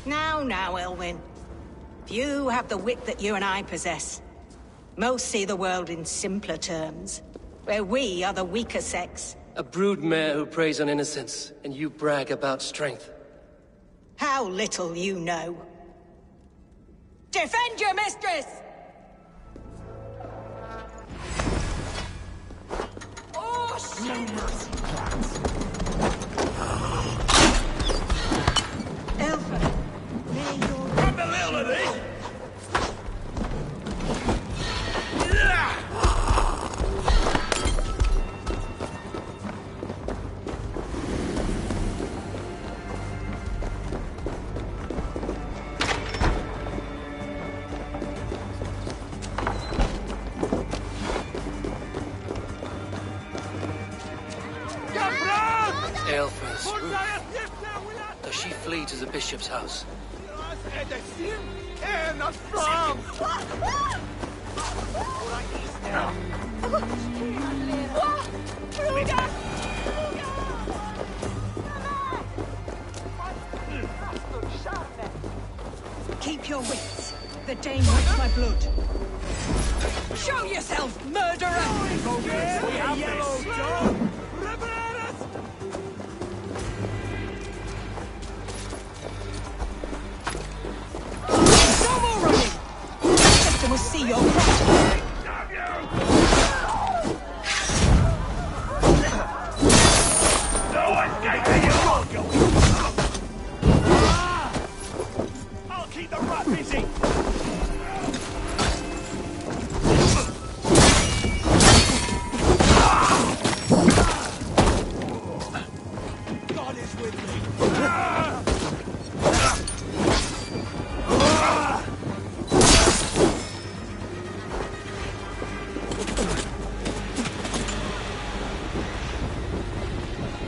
Now, Elwyn. Few have the wit that you and I possess. Most see the world in simpler terms, where we are the weaker sex. A broodmare who preys on innocence, and you brag about strength. How little you know. Defend your mistress! Oh, shit! No mercy. Elfa, may your... What the hell are these? Does she flee to the bishop's house? Keep your wits. The Dane wants my blood. Show yourself, murderer! Yellow dog! Will see your blood. No escaping you! I'll keep the rat busy! God is with me!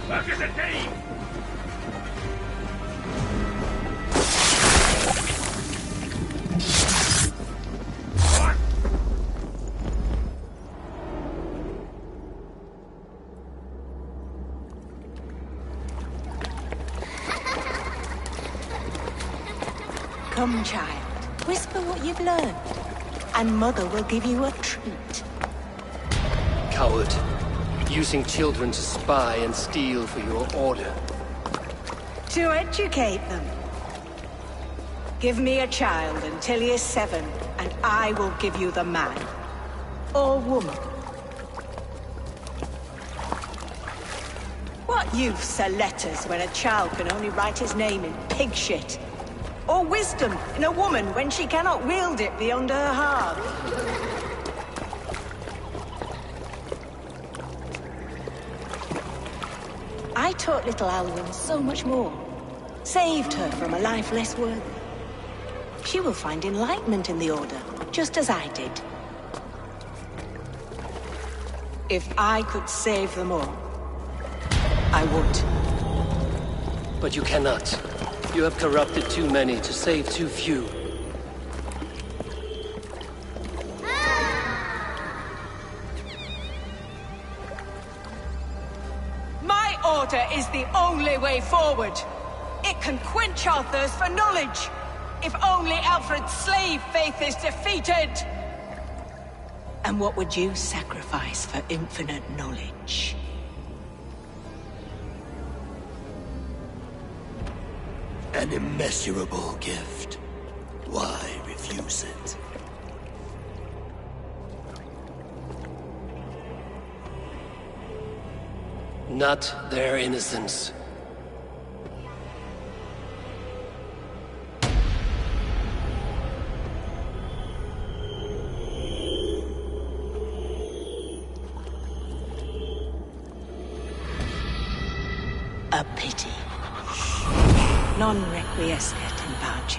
Work as a team! Come, child. Whisper what you've learned, and Mother will give you a treat. Coward. Using children to spy and steal for your order. To educate them. Give me a child until he is 7, and I will give you the man. Or woman. What use are letters when a child can only write his name in pig shit? Or wisdom in a woman when she cannot wield it beyond her heart? I taught little Alwyn so much more. Saved her from a life less worthy. She will find enlightenment in the Order, just as I did. If I could save them all, I would. But you cannot. You have corrupted too many to save too few. My order is the only way forward. It can quench our thirst for knowledge. If only Alfred's slave faith is defeated. And what would you sacrifice for infinite knowledge? An immeasurable gift. Why refuse it? Not their innocence. A pity. Non requiescat in pace.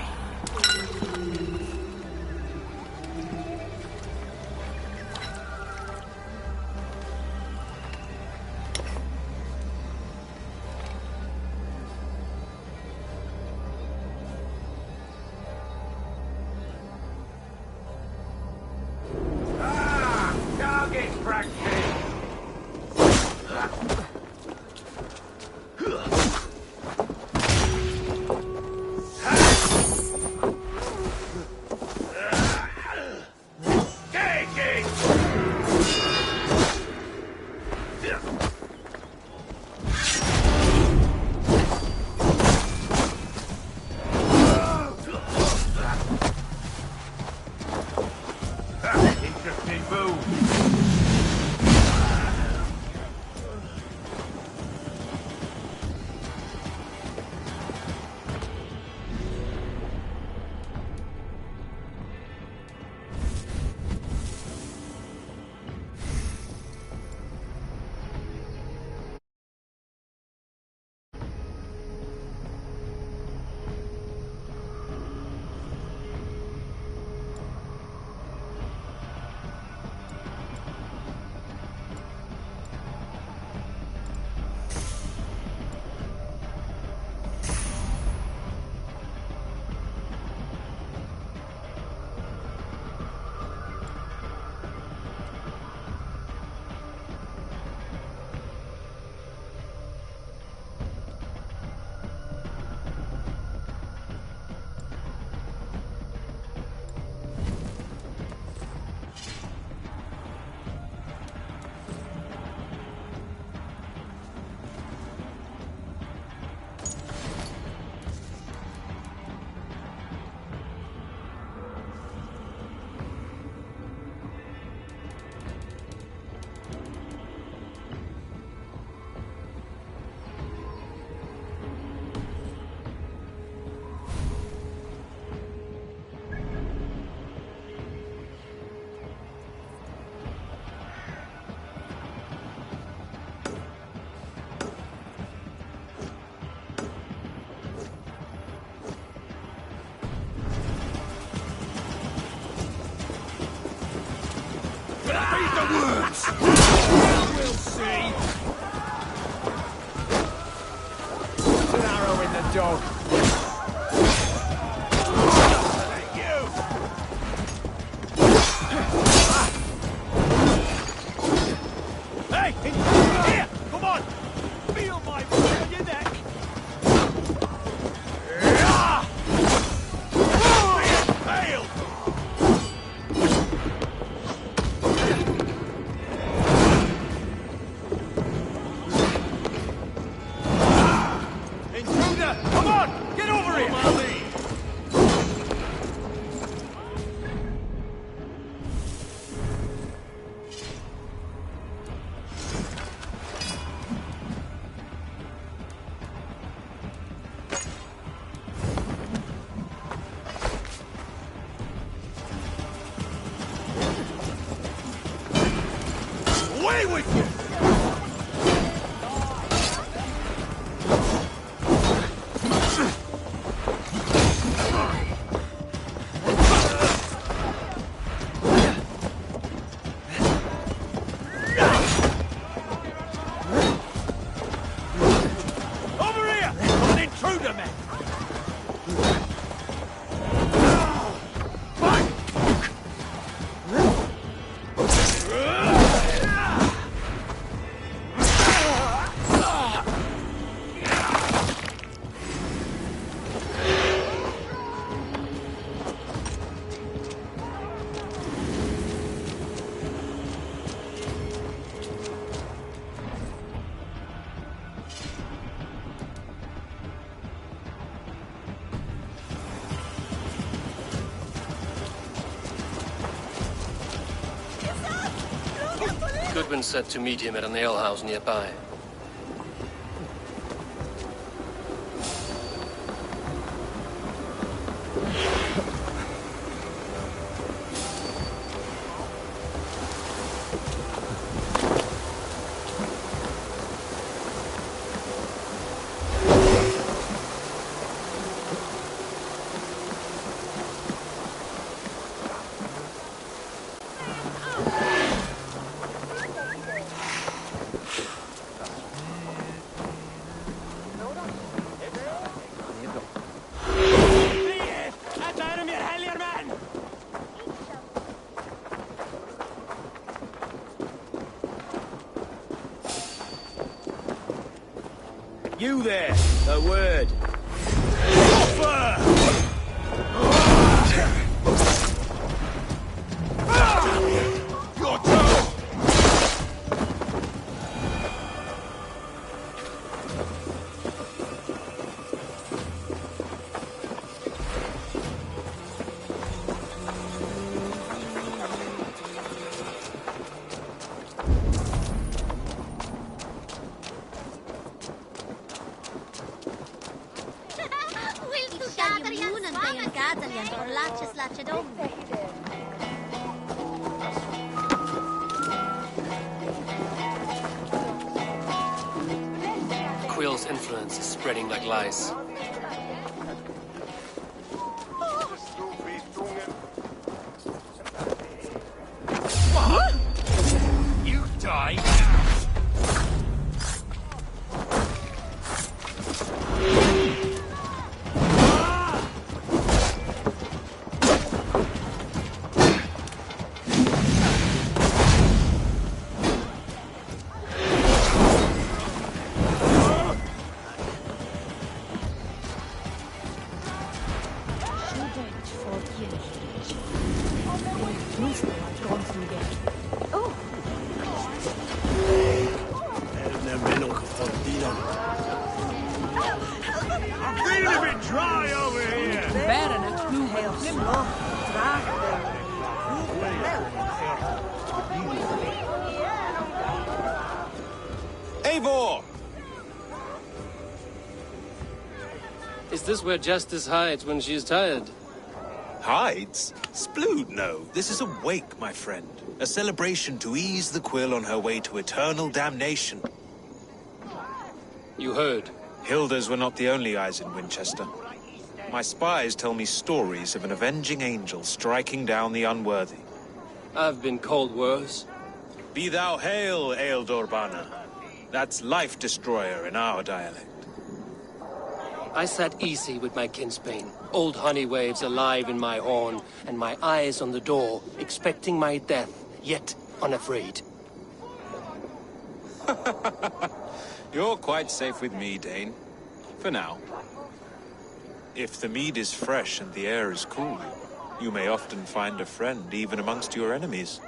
Target practice! Interesting move. We'll see. An arrow in the dog. Hey! Here! Come on! Feel my weight on your neck! Failed! Intruder! Come on! Get over here! Away with you! Over here! I'm an intruder, man! Goodwin said to meet him at an alehouse nearby. You there, a word. Your turn! Gadalian or Latches Latchedom. Quill's influence is spreading like lice. What? You die now! I'm feeling a bit dry over here! Eivor! Is this where Justice hides when she is tired? Hides? Splood, no. This is a wake, my friend. A celebration to ease the Quill on her way to eternal damnation. You heard. Hilda's were not the only eyes in Winchester. My spies tell me stories of an avenging angel striking down the unworthy. I've been called worse. Be thou hail, Ealdor. That's Life Destroyer in our dialect. I sat easy with my kinsbane, old honey waves alive in my horn, and my eyes on the door, expecting my death, yet unafraid. You're quite safe with me, Dane. For now. If the mead is fresh and the air is cool, you may often find a friend even amongst your enemies.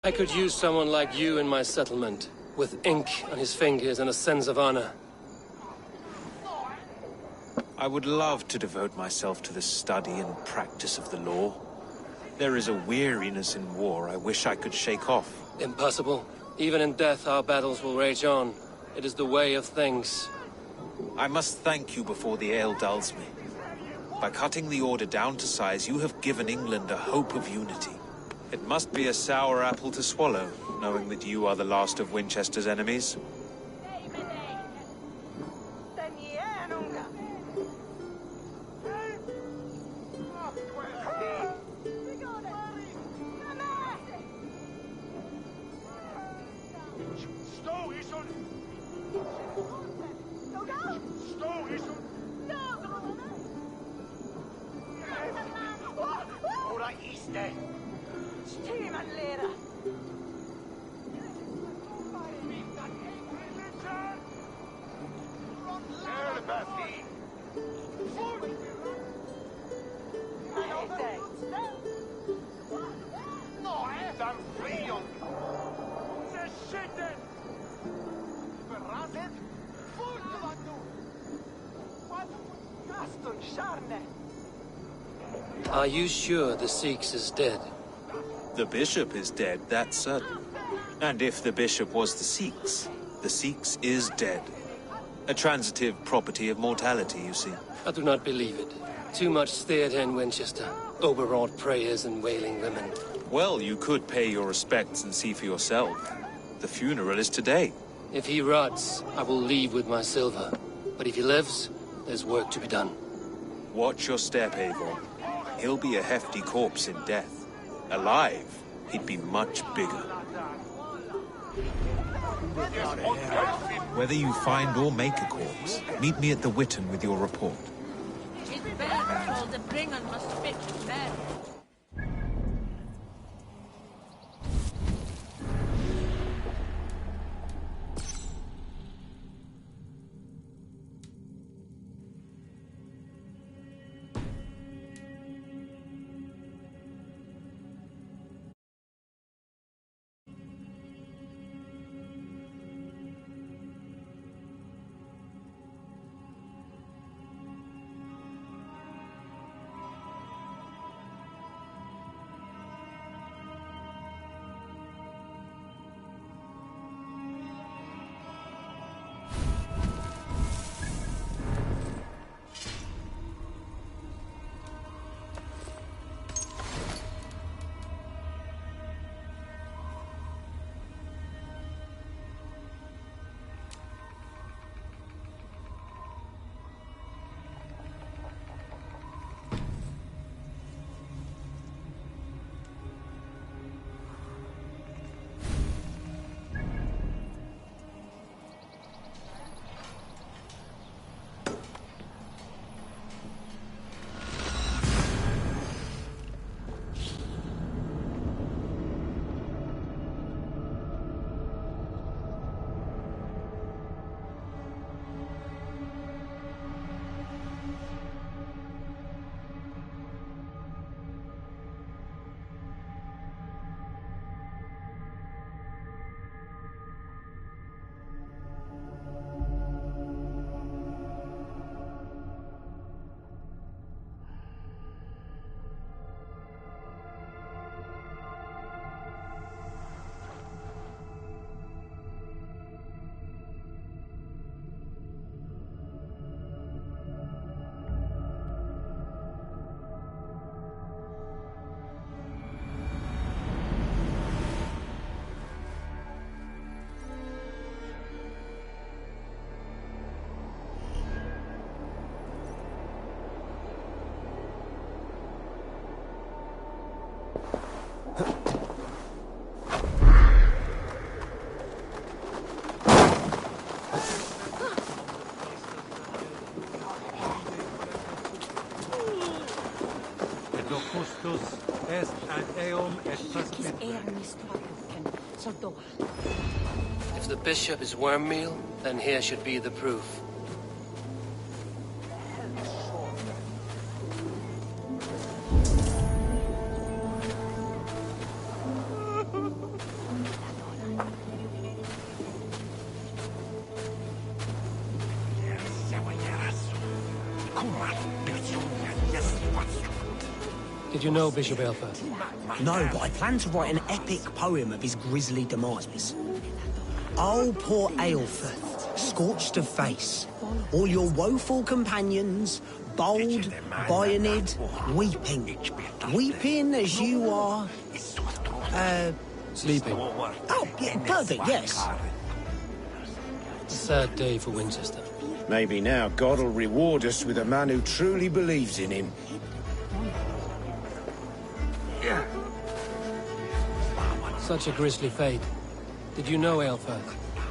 I could use someone like you in my settlement, with ink on his fingers and a sense of honor. I would love to devote myself to the study and practice of the law. There is a weariness in war I wish I could shake off. Impossible. Even in death, our battles will rage on. It is the way of things. I must thank you before the ale dulls me. By cutting the order down to size, you have given England a hope of unity. It must be a sour apple to swallow, knowing that you are the last of Winchester's enemies. Are you sure the Sikhs is dead? The bishop is dead, that's certain. And if the bishop was the Sikhs is dead. A transitive property of mortality, you see. I do not believe it. Too much theater in Winchester. Overwrought prayers and wailing women. Well, you could pay your respects and see for yourself. The funeral is today. If he rots, I will leave with my silver. But if he lives, there's work to be done. Watch your step, Eivor. He'll be a hefty corpse in death. Alive, he'd be much bigger. Whether you find or make a corpse, meet me at the Witten with your report. It's bad, all the bring on must fit bad. If the bishop is worm meal, then here should be the proof. Did you know Bishop Aelfer? No, but I plan to write an epic poem of his grisly demise. Oh, poor Aelfrith, scorched of face. All your woeful companions, bold, bayonid, weeping. Weeping as you are... Sleeping. Oh, yeah, perfect, yes. It's a sad day for Winchester. Maybe now God will reward us with a man who truly believes in him. Such a grisly fate. Did you know Aelfer?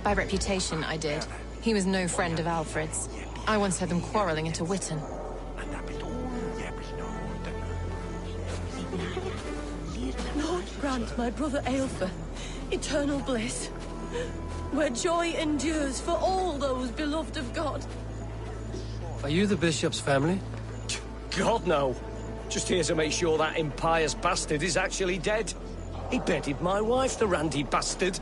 By reputation, I did. He was no friend of Alfred's. I once heard them quarrelling at a Witten. Lord grant my brother Aelfer eternal bliss, where joy endures for all those beloved of God. Are you the bishop's family? God, no. Just here to make sure that impious bastard is actually dead. He bedded my wife, the randy bastard.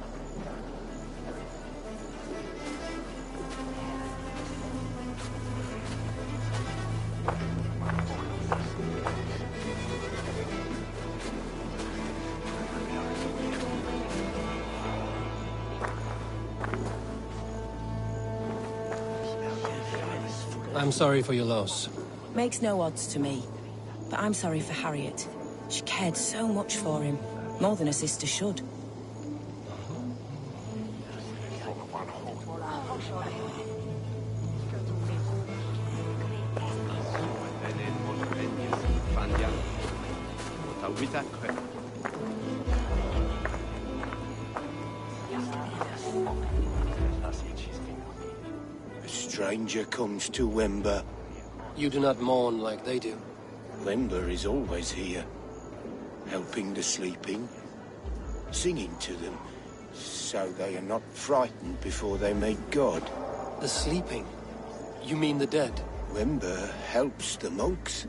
I'm sorry for your loss. Makes no odds to me. But I'm sorry for Harriet. She cared so much for him. More than a sister should. A stranger comes to Wember. You do not mourn like they do. Wember is always here, helping the sleeping, singing to them, so they are not frightened before they meet God. The sleeping? You mean the dead? Wember helps the monks.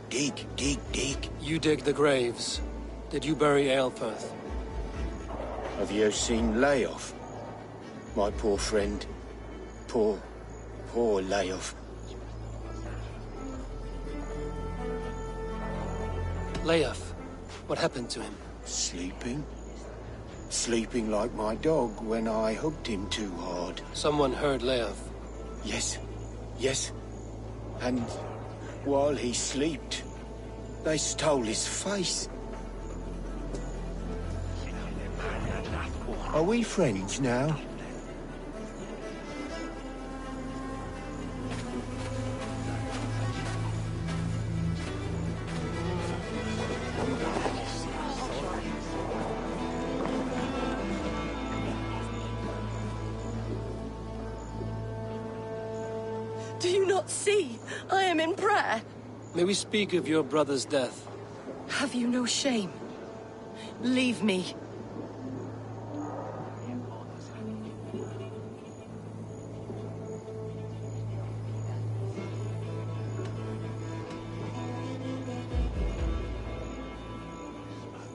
Dig, dig, dig. You dig the graves. Did you bury Aelfirth? Have you seen Leof? My poor friend. Poor Leof. Leof, what happened to him? Sleeping? Sleeping like my dog when I hugged him too hard. Someone heard Leof. Yes. And while he slept, they stole his face. Are we friends now? Do you not see? I am in prayer. May we speak of your brother's death? Have you no shame? Leave me.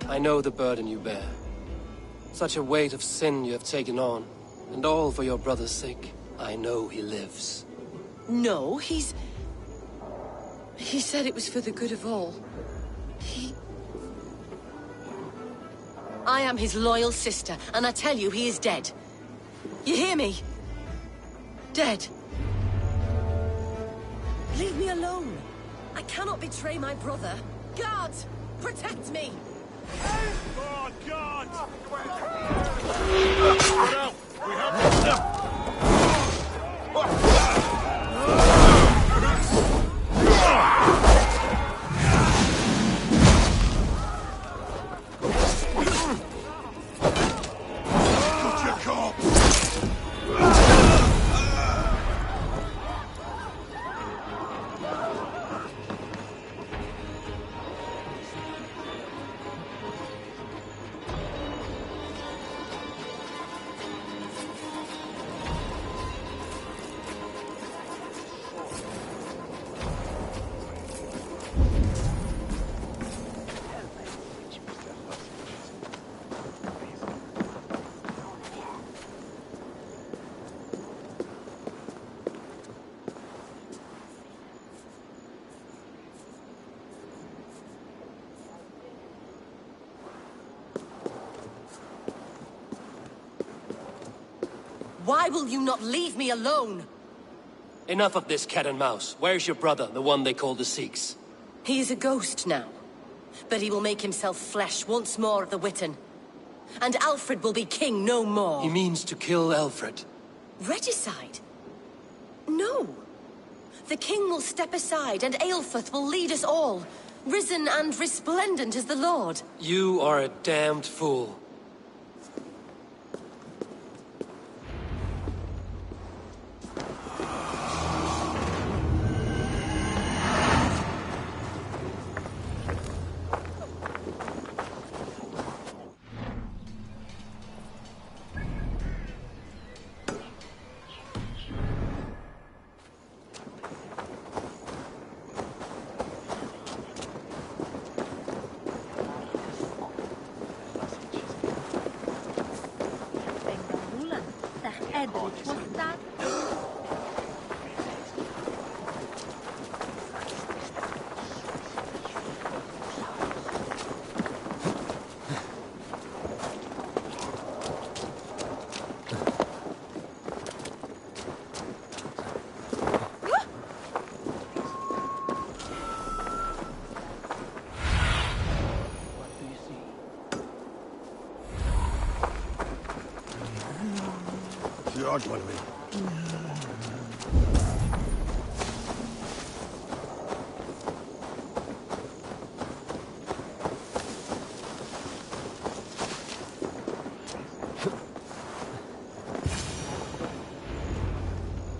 I know the burden you bear. Such a weight of sin you have taken on, and all for your brother's sake. I know he lives. No, He said it was for the good of all. I am his loyal sister, and I tell you, he is dead. You hear me? Dead. Leave me alone. I cannot betray my brother. Guards, protect me! Oh, God! Get out! We have them! Why will you not leave me alone? Enough of this cat and mouse. Where's your brother, the one they call the Sikhs? He is a ghost now. But he will make himself flesh once more of the Witten. And Alfred will be king no more. He means to kill Alfred. Regicide? No. The king will step aside and Aelfrith will lead us all, risen and resplendent as the Lord. You are a damned fool.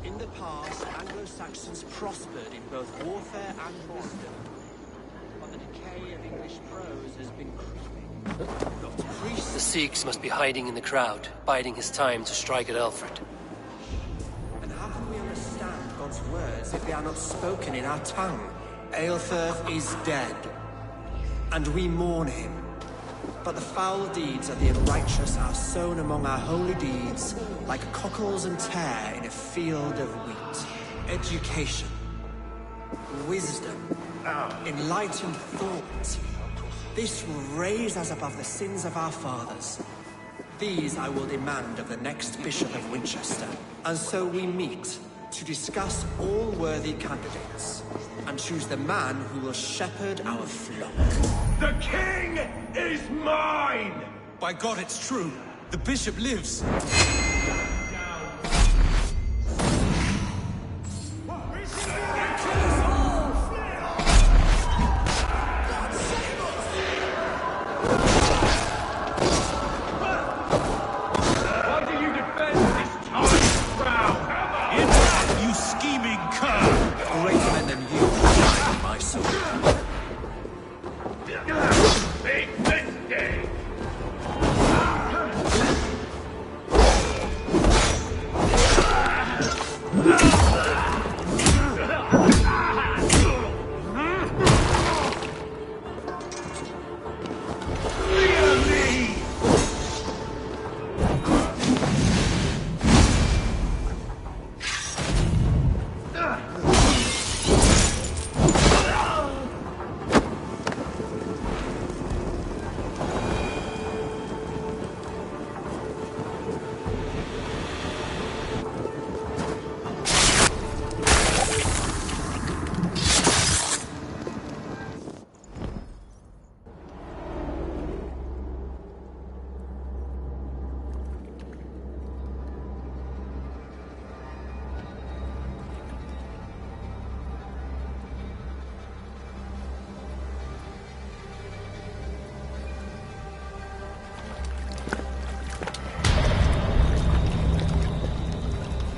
In the past, Anglo-Saxons prospered in both warfare and wisdom. But the decay of English prose has been creeping. The Sikhs must be hiding in the crowd, biding his time to strike at Alfred. And how can we understand God's words if they are not spoken in our tongue? Aelfrith is dead, and we mourn him. But the foul deeds of the unrighteous are sown among our holy deeds, like cockles and tare in a field of wheat. Education, wisdom, enlightened thought. This will raise us above the sins of our fathers. These I will demand of the next Bishop of Winchester. And so we meet to discuss all worthy candidates and choose the man who will shepherd our flock. The king is mine! By God, it's true. The bishop lives.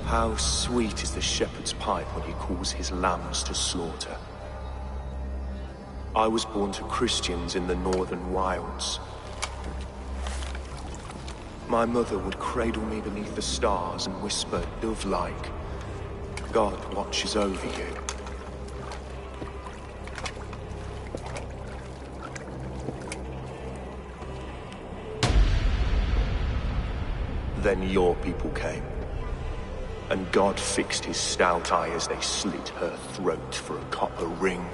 How sweet is the shepherd's pipe when he calls his lambs to slaughter. I was born to Christians in the northern wilds. My mother would cradle me beneath the stars and whisper, dove-like, God watches over you. Then your people came. And God fixed his stout eye as they slit her throat for a copper ring.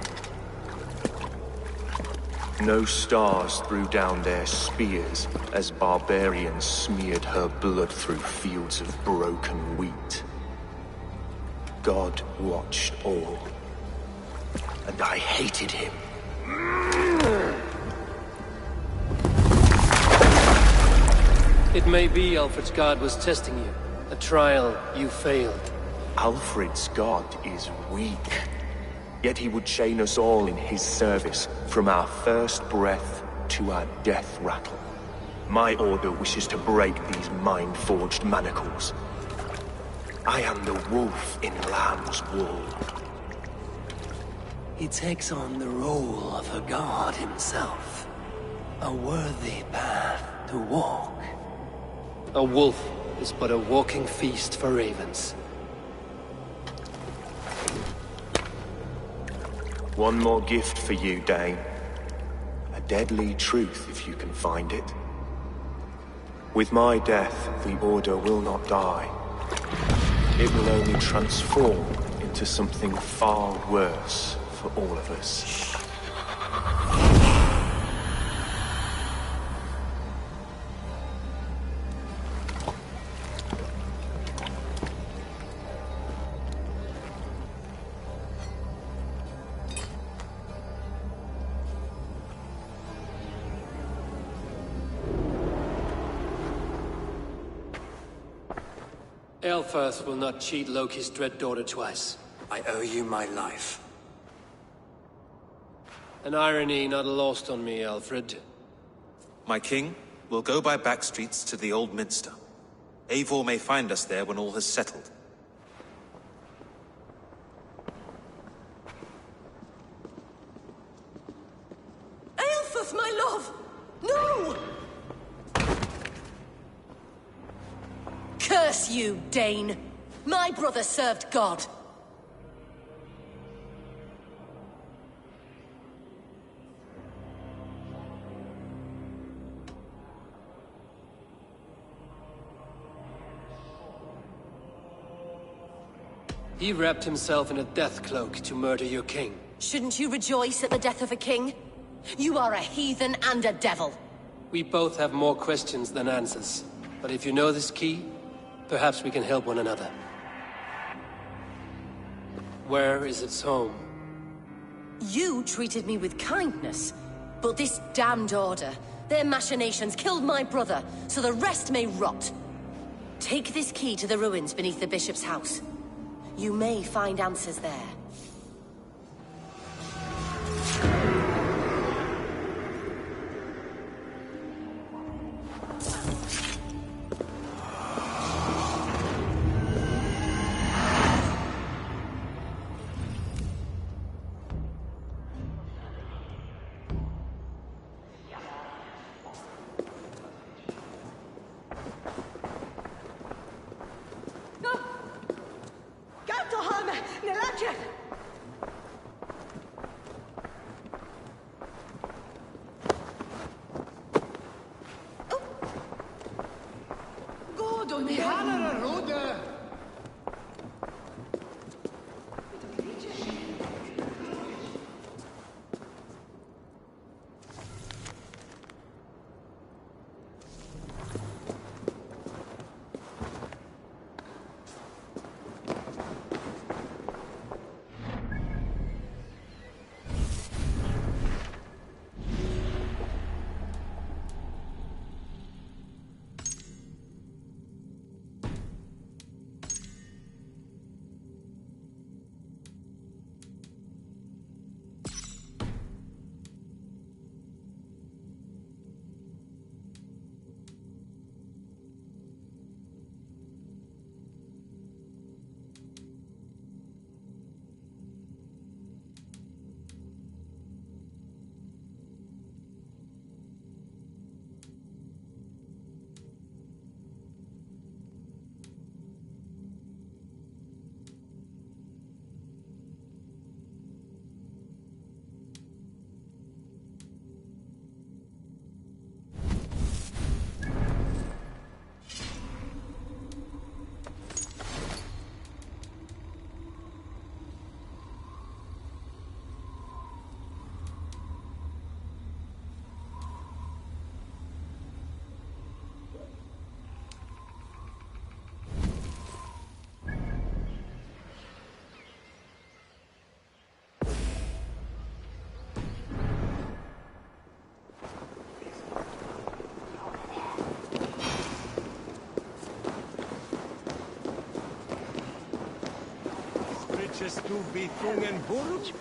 No stars threw down their spears as barbarians smeared her blood through fields of broken wheat. God watched all, and I hated him. It may be Alfred's god was testing you. A trial you failed. Alfred's god is weak. Yet he would chain us all in his service, from our first breath to our death rattle. My order wishes to break these mind-forged manacles. I am the wolf in lamb's wool. He takes on the role of a god himself. A worthy path to walk. A wolf is but a walking feast for ravens. One more gift for you, Dane. A deadly truth, if you can find it. With my death, the Order will not die. It will only transform into something far worse for all of us. Aelfirth will not cheat Loki's dread daughter twice. I owe you my life. An irony not lost on me, Alfred. My king will go by back streets to the Old Minster. Eivor may find us there when all has settled. Aelfirth, my love! No! Curse you, Dane! My brother served God. He wrapped himself in a death cloak to murder your king. Shouldn't you rejoice at the death of a king? You are a heathen and a devil. We both have more questions than answers. But if you know this key, perhaps we can help one another. Where is its home? You treated me with kindness, but this damned Order, their machinations killed my brother, so the rest may rot. Take this key to the ruins beneath the bishop's house. You may find answers there. Möchtest du Bithungen Burg?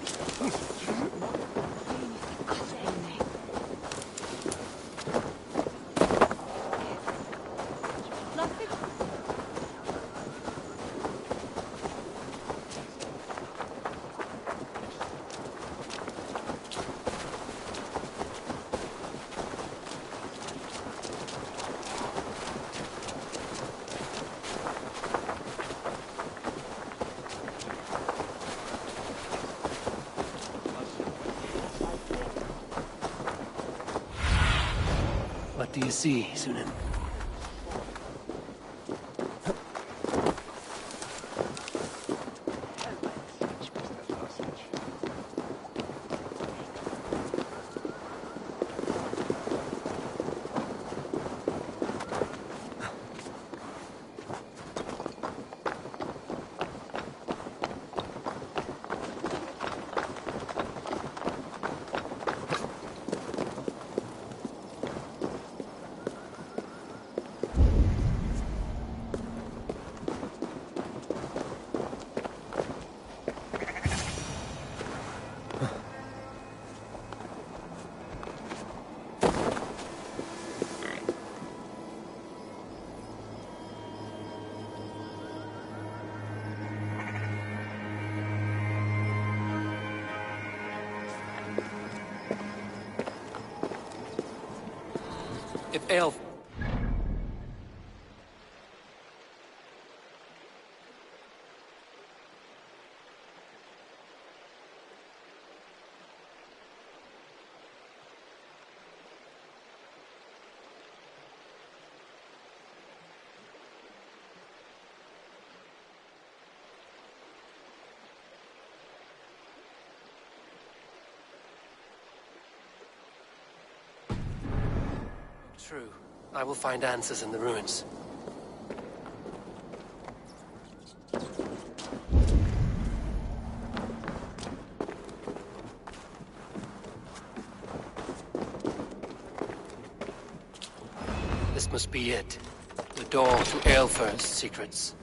What do you see, Sunan? If Elf... True. I will find answers in the ruins. This must be it. The door to Aelfir's secrets.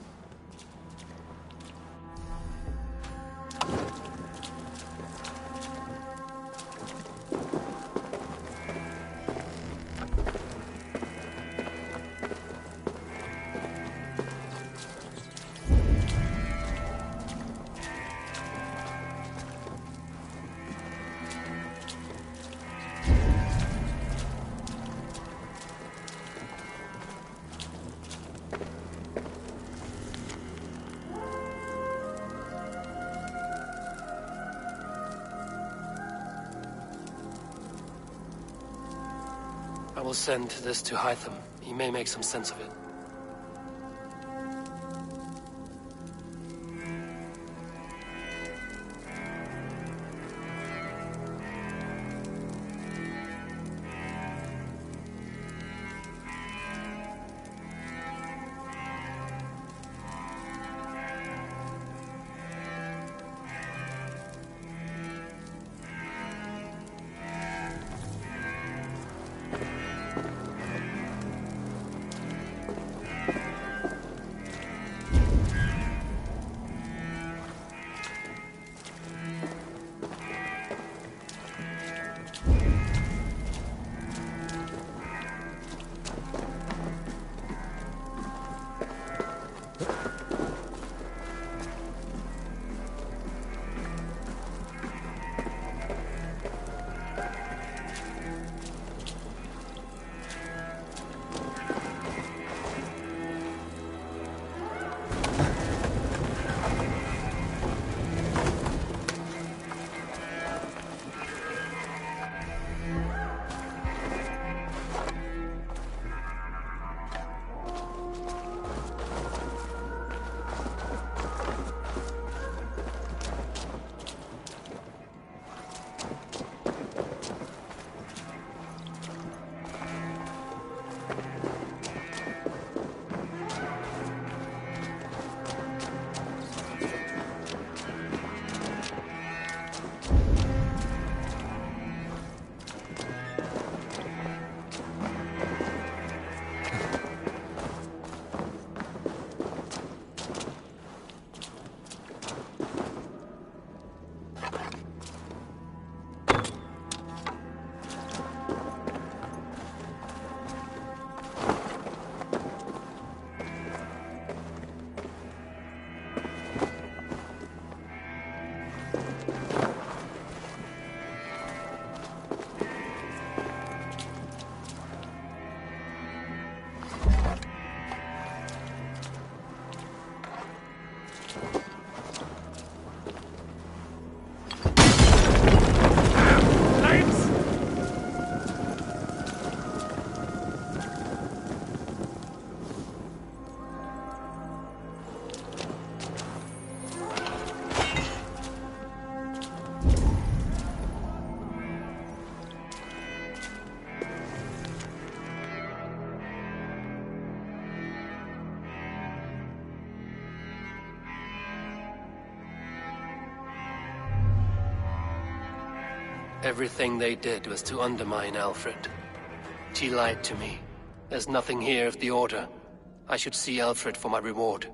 I will send this to Hytham. He may make some sense of it. Everything they did was to undermine Alfred. She lied to me. There's nothing here of the Order. I should see Alfred for my reward.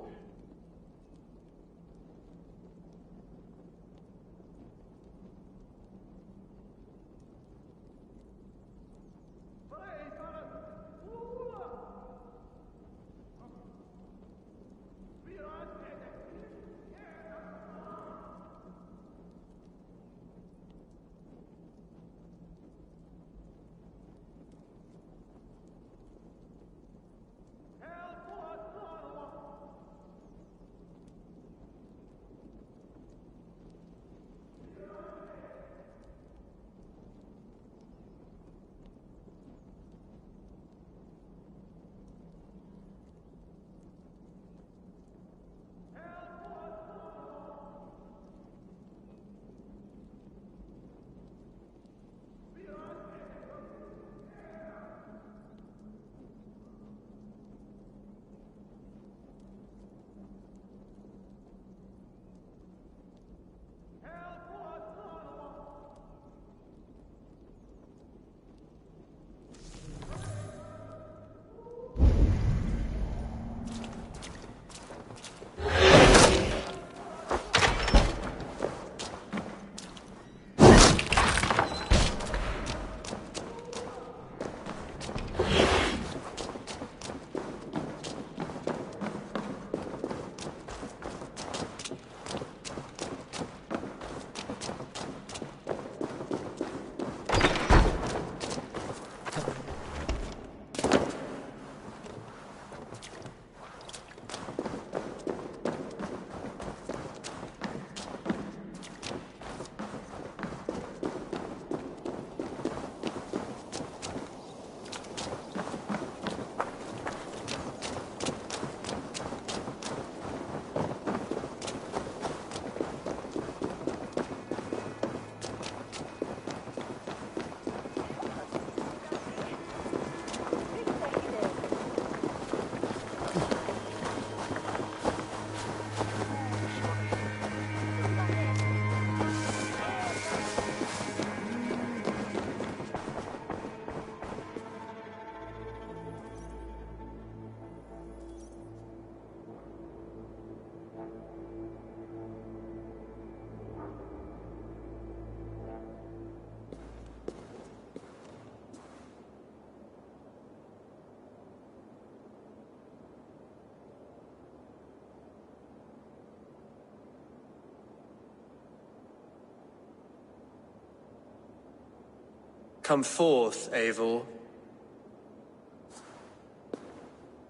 Come forth, Eivor.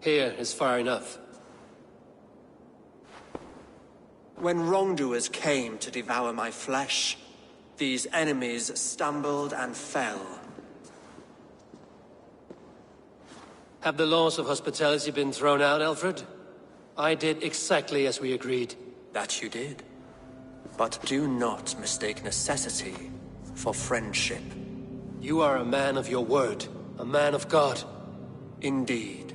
Here is far enough. When wrongdoers came to devour my flesh, these enemies stumbled and fell. Have the laws of hospitality been thrown out, Alfred? I did exactly as we agreed. That you did. But do not mistake necessity for friendship. You are a man of your word, a man of God. Indeed.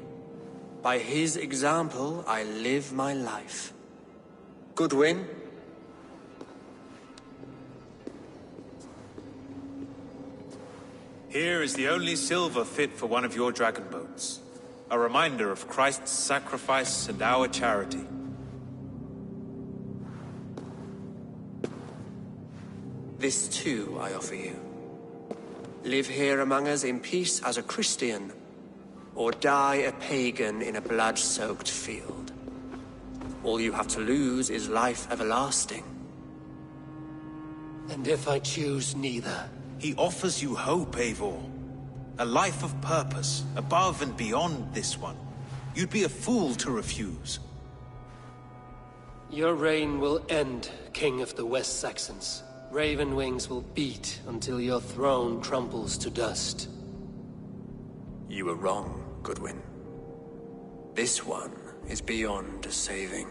By his example, I live my life. Goodwin? Here is the only silver fit for one of your dragon boats. A reminder of Christ's sacrifice and our charity. This too I offer you. Live here among us in peace as a Christian, or die a pagan in a blood-soaked field. All you have to lose is life everlasting. And if I choose neither? He offers you hope, Eivor. A life of purpose, above and beyond this one. You'd be a fool to refuse. Your reign will end, King of the West Saxons. Raven wings will beat until your throne crumbles to dust. You were wrong, Goodwin. This one is beyond saving.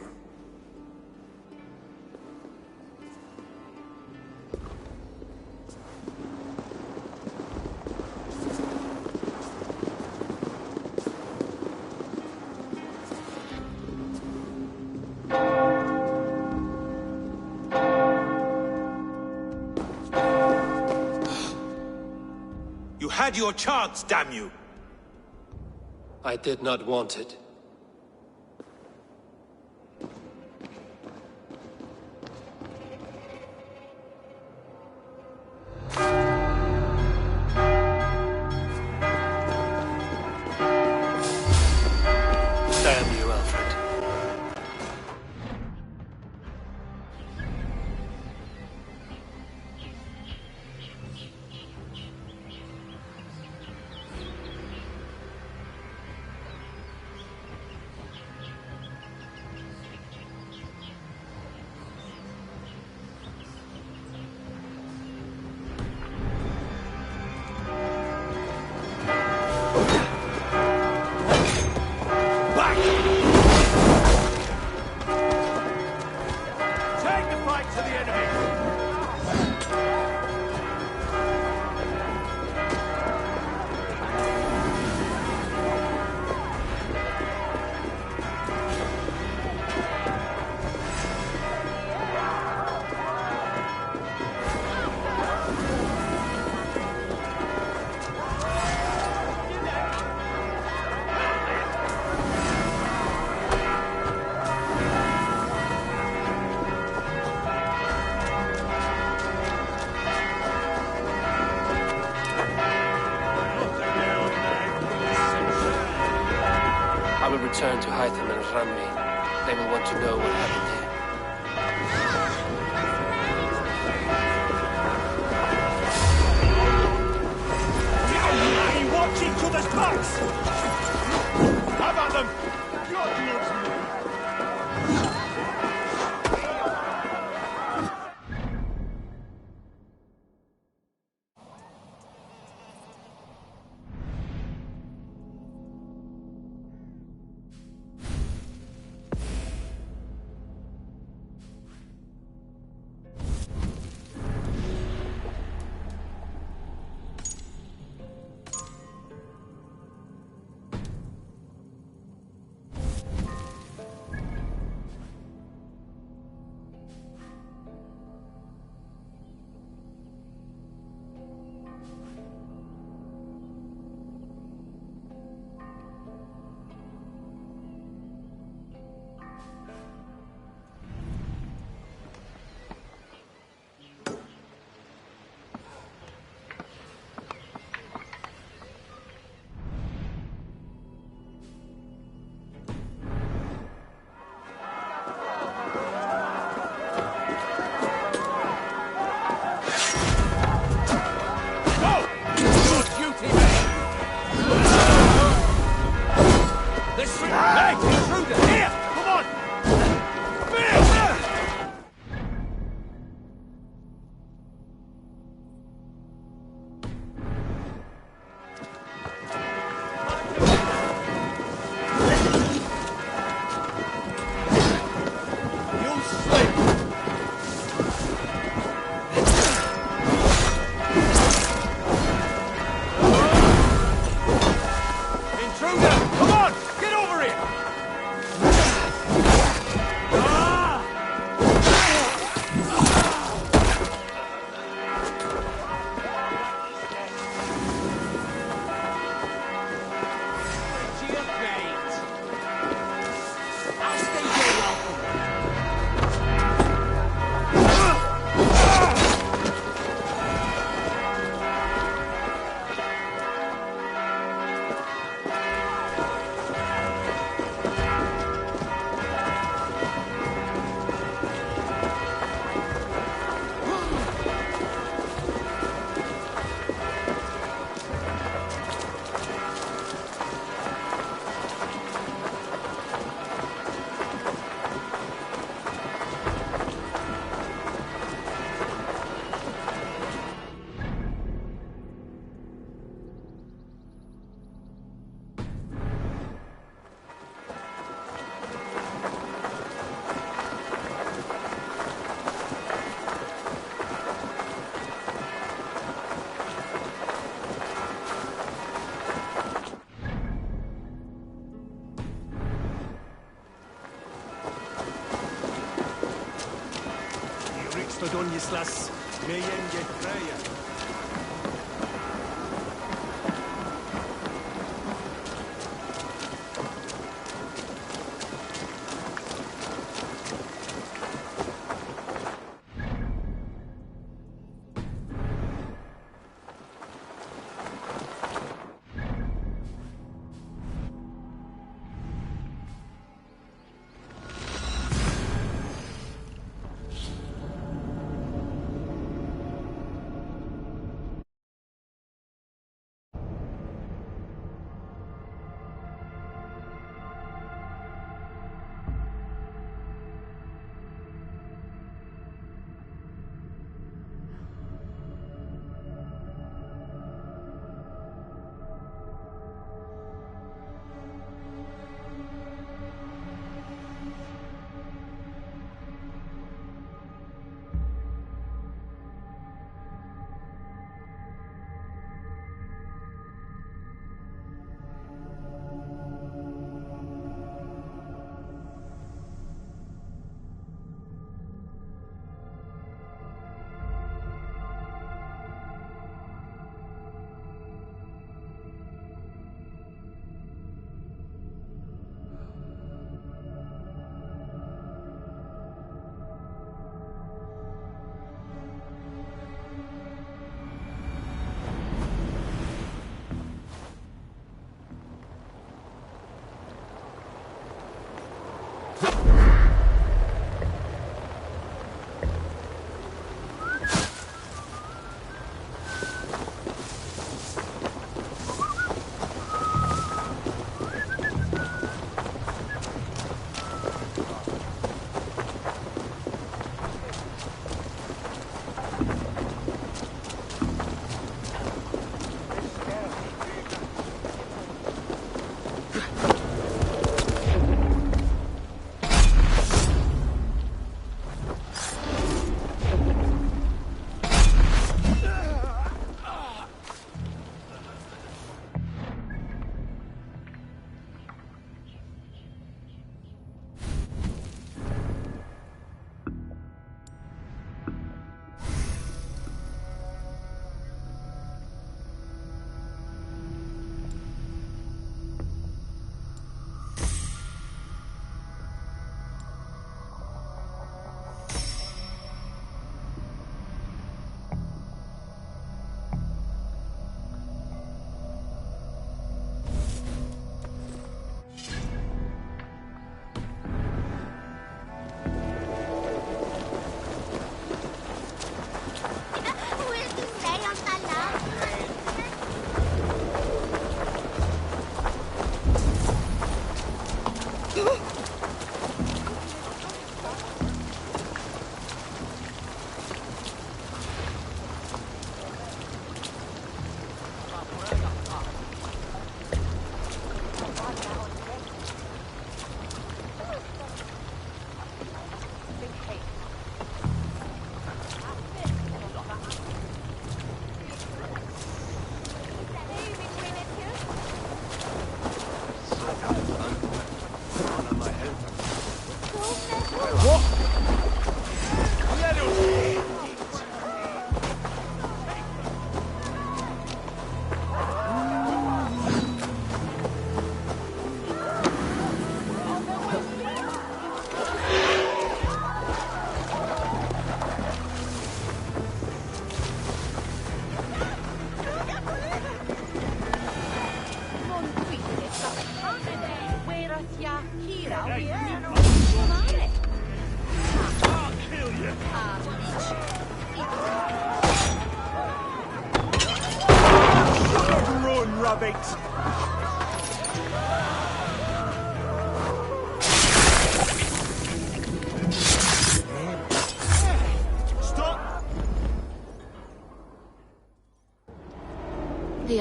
had your chance, damn you! I did not want it. Damn you, Alfred. Return to Hytham and Rammi. They will want to know what happened here. Watch each other's backs! Have at them! God loves me! Donislas, Mejenge Freya.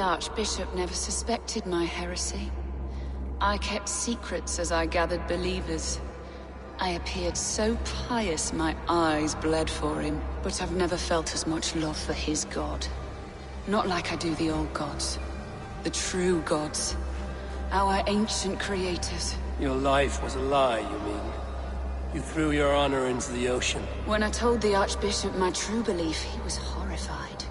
Archbishop never suspected my heresy. I kept secrets as I gathered believers. I appeared so pious my eyes bled for him, but I've never felt as much love for his god. Not like I do the old gods. The true gods. Our ancient creators. Your life was a lie, you mean? You threw your honor into the ocean. When I told the Archbishop my true belief, he was horrified.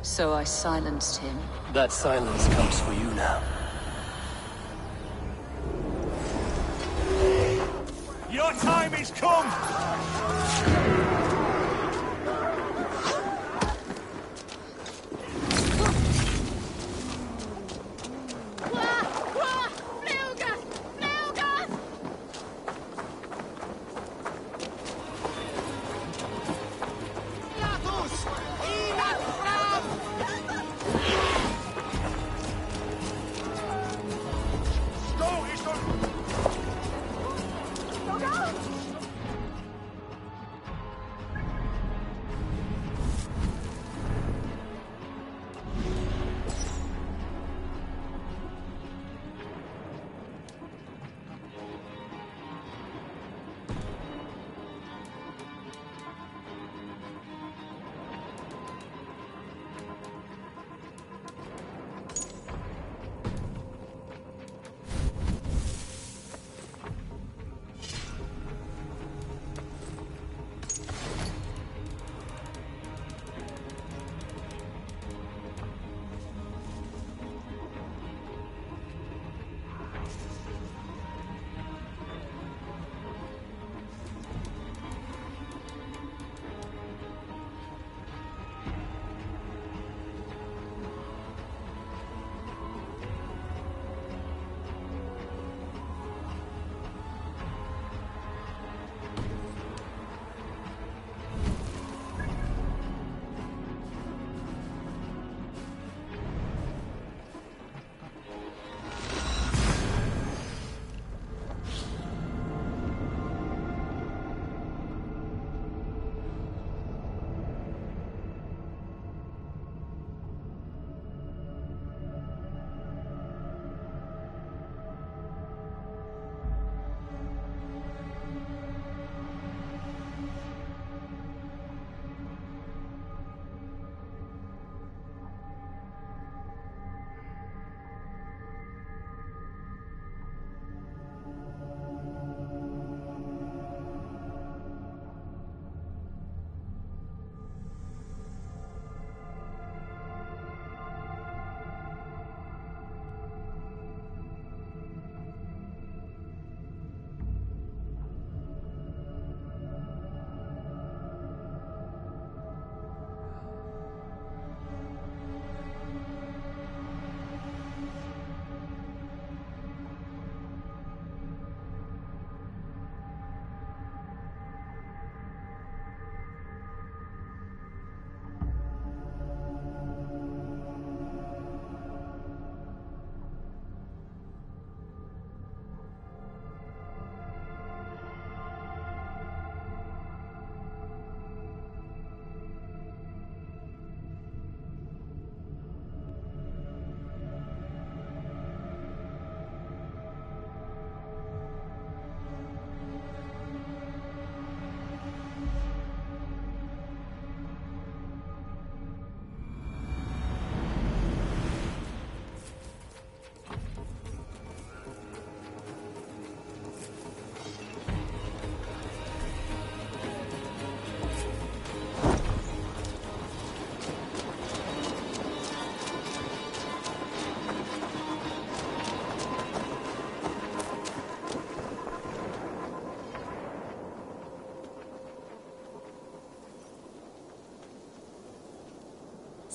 So I silenced him. That silence comes for you now. Your time is come!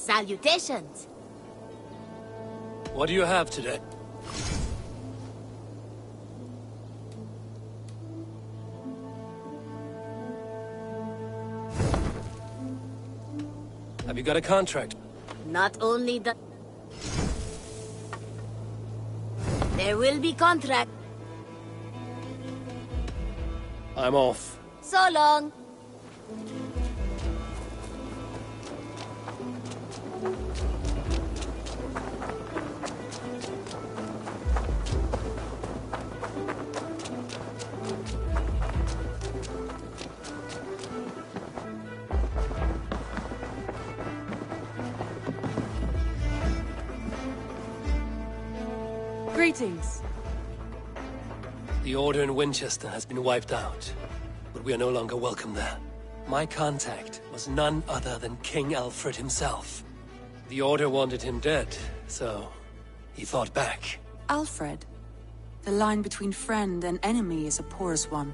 Salutations. What do you have today? Have you got a contract? Not only the... There will be contract. I'm off. So long. Greetings. The Order in Winchester has been wiped out, but we are no longer welcome there. My contact was none other than King Alfred himself. The Order wanted him dead, so he fought back. Alfred. The line between friend and enemy is a porous one.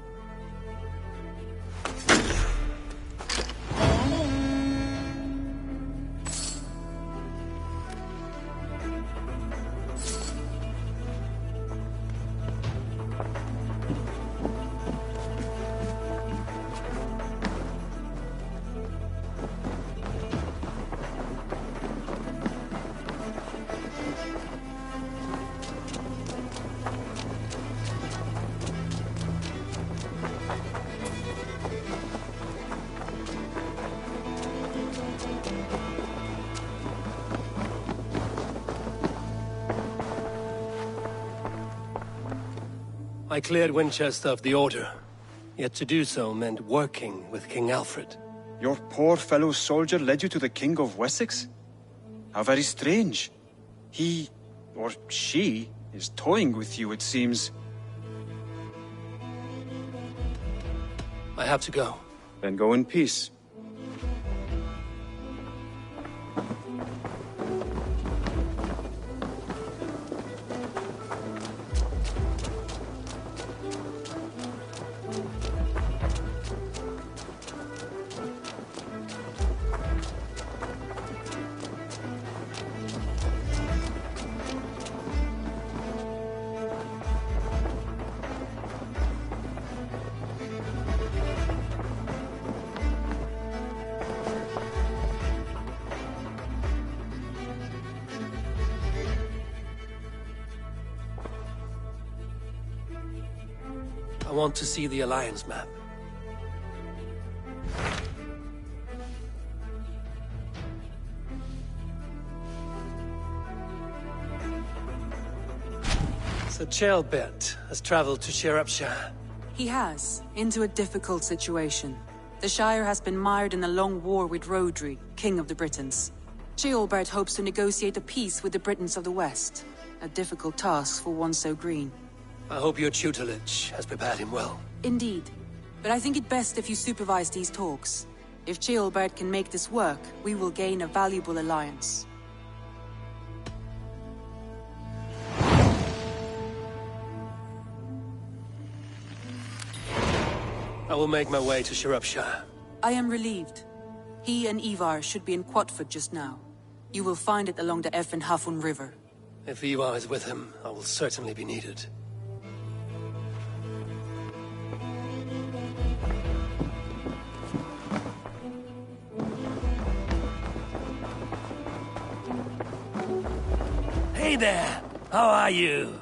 I cleared Winchester of the Order, yet to do so meant working with King Alfred. Your poor fellow soldier led you to the King of Wessex? How very strange. He, or she, is toying with you, it seems. I have to go. Then go in peace. I want to see the Alliance map. So Ceolbert has traveled to Shropshire. He has, into a difficult situation. The Shire has been mired in a long war with Rhodri, King of the Britons. Ceolbert hopes to negotiate a peace with the Britons of the West. A difficult task for one so green. I hope your tutelage has prepared him well. Indeed. But I think it best if you supervise these talks. If Ceolbert can make this work, we will gain a valuable alliance. I will make my way to Shropshire. I am relieved. He and Ivar should be in Quatford just now. You will find it along the Effen Hafun River. If Ivar is with him, I will certainly be needed. Hey there! How are you?